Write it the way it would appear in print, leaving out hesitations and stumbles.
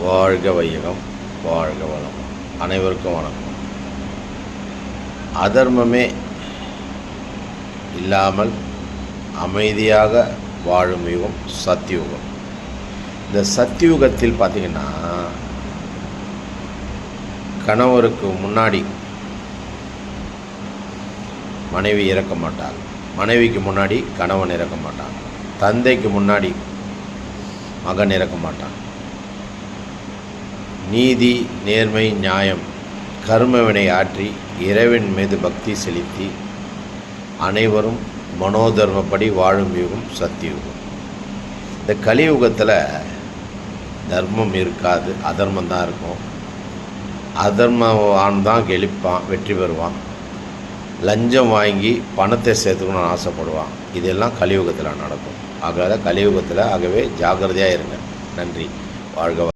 வாழ்க வையகம், வாழ்க வளம். அனைவருக்கும் வணக்கம். அதர்மமே இல்லாமல் அமைதியாக வாழும் யுகம் சத்தியுகம். இந்த சத்தியுகத்தில் பார்த்திங்கன்னா கணவருக்கு முன்னாடி மனைவி இறக்க மாட்டாங்க, மனைவிக்கு முன்னாடி கணவன் இறக்க மாட்டாங்க, தந்தைக்கு முன்னாடி மகன் இறக்க மாட்டான். நீதி, நேர்மை, நியாயம், கர்மவினை ஆற்றி இறைவன் மீது பக்தி செலுத்தி அனைவரும் மனோதர்மப்படி வாழும் யுகம் சத்தியுகம். இந்த கலியுகத்தில் தர்மம் இருக்காது, அதர்மம் தான் இருக்கும். அதர்மவான் தான் கெளிப்பான், வெற்றி பெறுவான். லஞ்சம் வாங்கி பணத்தை சேர்த்துக்கணும்னு ஆசைப்படுவான். இதெல்லாம் கலியுகத்தில் நடக்கும். ஆகவே கலியுகத்தில் ஜாக்கிரதையாக இருங்க. நன்றி. வாழ்க.